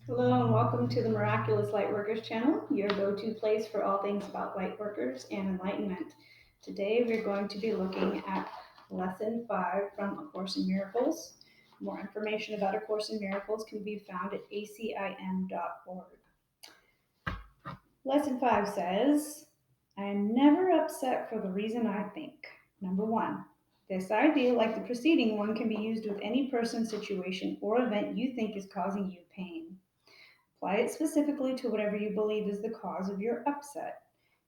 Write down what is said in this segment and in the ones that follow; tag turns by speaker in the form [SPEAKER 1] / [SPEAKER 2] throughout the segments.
[SPEAKER 1] Hello and welcome to the Miraculous Lightworkers channel, your go-to place for all things about lightworkers and enlightenment. Today we're going to be looking at Lesson 5 from A Course in Miracles. More information about A Course in Miracles can be found at ACIM.org. Lesson 5 says, I am never upset for the reason I think. Number 1. This idea, like the preceding one, can be used with any person, situation, or event you think is causing you pain. Apply it specifically to whatever you believe is the cause of your upset,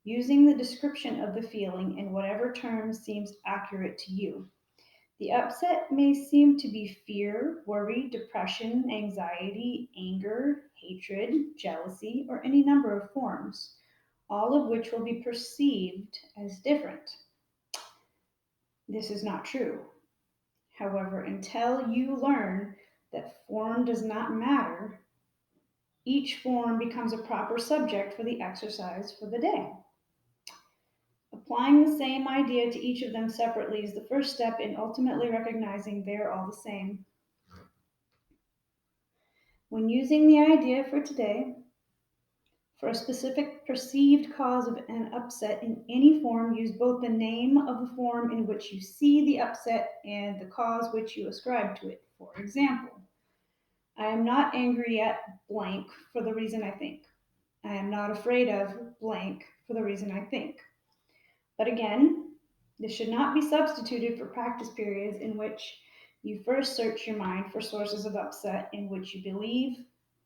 [SPEAKER 1] using the description of the feeling in whatever terms seems accurate to you. The upset may seem to be fear, worry, depression, anxiety, anger, hatred, jealousy, or any number of forms, all of which will be perceived as different. This is not true. However, until you learn that form does not matter, each form becomes a proper subject for the exercise for the day. Applying the same idea to each of them separately is the first step in ultimately recognizing they're all the same. When using the idea for today, for a specific perceived cause of an upset in any form, use both the name of the form in which you see the upset and the cause which you ascribe to it. For example, I am not angry at blank for the reason I think. I am not afraid of blank for the reason I think. But again, this should not be substituted for practice periods in which you first search your mind for sources of upset in which you believe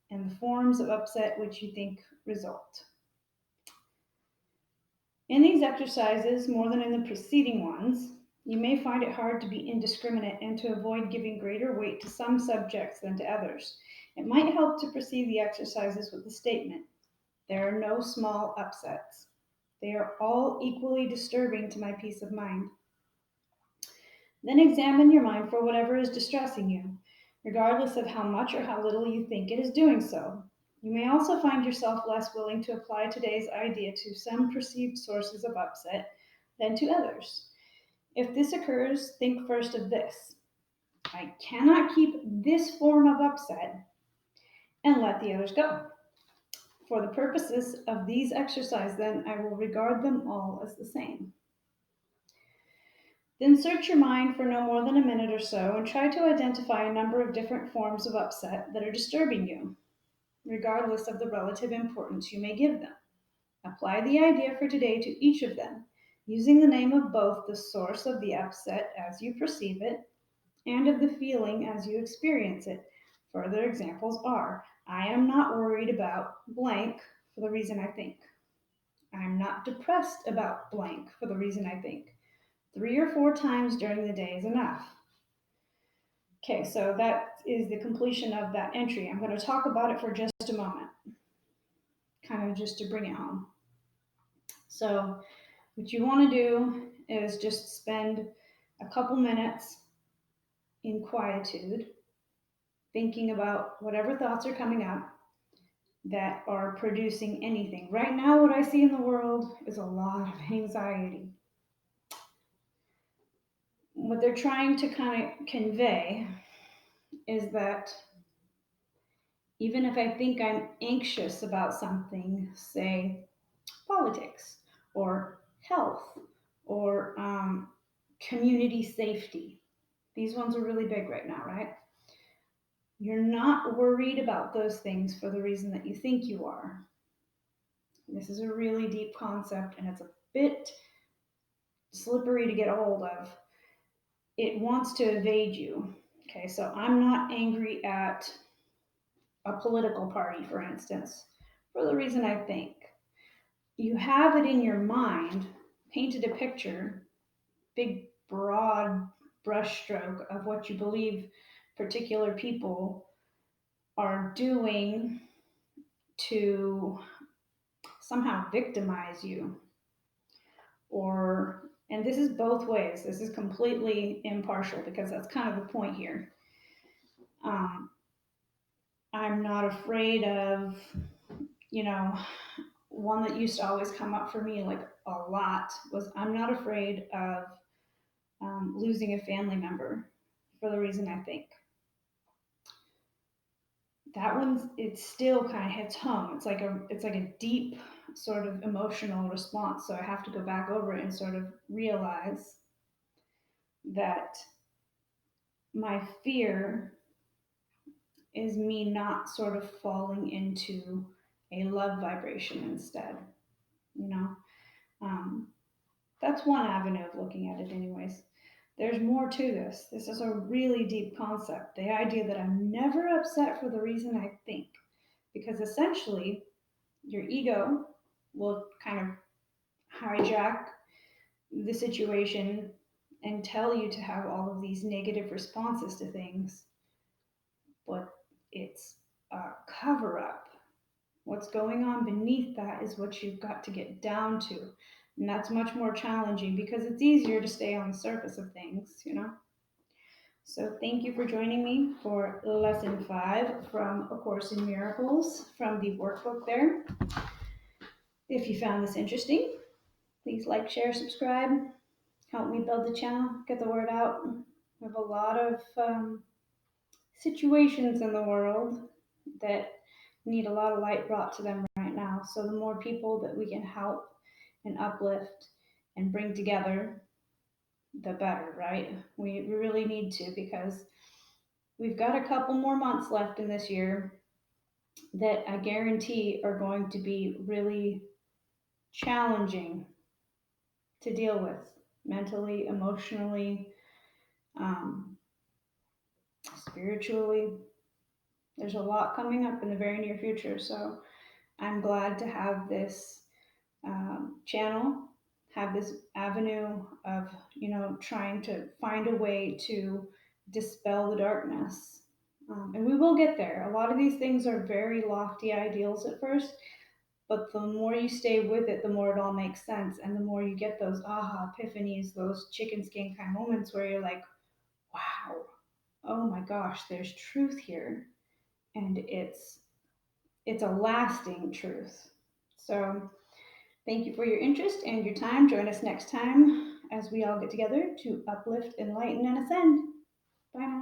[SPEAKER 1] and the forms of upset which you think result. In these exercises, more than in the preceding ones, you may find it hard to be indiscriminate and to avoid giving greater weight to some subjects than to others. It might help to proceed the exercises with the statement, there are no small upsets. They are all equally disturbing to my peace of mind. Then examine your mind for whatever is distressing you, regardless of how much or how little you think it is doing so. You may also find yourself less willing to apply today's idea to some perceived sources of upset than to others. If this occurs, think first of this. I cannot keep this form of upset, and let the others go. For the purposes of these exercises, then, I will regard them all as the same. Then search your mind for no more than a minute or so and try to identify a number of different forms of upset that are disturbing you, regardless of the relative importance you may give them. Apply the idea for today to each of them, using the name of both the source of the upset as you perceive it and of the feeling as you experience it. Further examples are, I am not worried about blank for the reason I think. I am not depressed about blank for the reason I think. 3 or 4 times during the day is enough. Okay, so that is the completion of that entry. I'm going to talk about it for just a moment, kind of just to bring it home. So, what you want to do is just spend a couple minutes in quietude, thinking about whatever thoughts are coming up that are producing anything. Right now, what I see in the world is a lot of anxiety. What they're trying to kind of convey is that even if I think I'm anxious about something, say politics or health or community safety, these ones are really big right now, right? You're not worried about those things for the reason that you think you are. This is a really deep concept and it's a bit slippery to get a hold of. It wants to evade you. Okay, so I'm not angry at a political party, for instance, for the reason I think. You have it in your mind, painted a picture, big, broad brushstroke of what you believe particular people are doing to somehow victimize you. Or, and this is both ways, this is completely impartial because that's kind of the point here. I'm not afraid of, one that used to always come up for me like a lot was I'm not afraid of losing a family member for the reason I think. that one's, it still kind of hits home. It's like a deep sort of emotional response. So I have to go back over it and sort of realize that my fear is me not sort of falling into a love vibration instead, you know? Um, that's one avenue of looking at it, anyways. There's more to this. This is a really deep concept. The idea that I'm never upset for the reason I think. Because essentially, your ego will kind of hijack the situation and tell you to have all of these negative responses to things, but it's a cover up. What's going on beneath that is what you've got to get down to. And that's much more challenging because it's easier to stay on the surface of things, you know? So thank you for joining me for lesson 5 from A Course in Miracles from the workbook there. If you found this interesting, please like, share, subscribe. Help me build the channel, get the word out. We have a lot of situations in the world that need a lot of light brought to them right now. So the more people that we can help and uplift and bring together, the better, right? We really need to, because we've got a couple more months left in this year that I guarantee are going to be really challenging to deal with mentally, emotionally, um, spiritually. There's a lot coming up in the very near future. So I'm glad to have this channel, have this avenue of, trying to find a way to dispel the darkness. And we will get there. A lot of these things are very lofty ideals at first, but the more you stay with it, the more it all makes sense. And the more you get those aha epiphanies, those chicken skin kind of moments where you're like, wow, oh my gosh, there's truth here. And it's a lasting truth. So thank you for your interest and your time. Join us next time as we all get together to uplift, enlighten, and ascend. Bye now.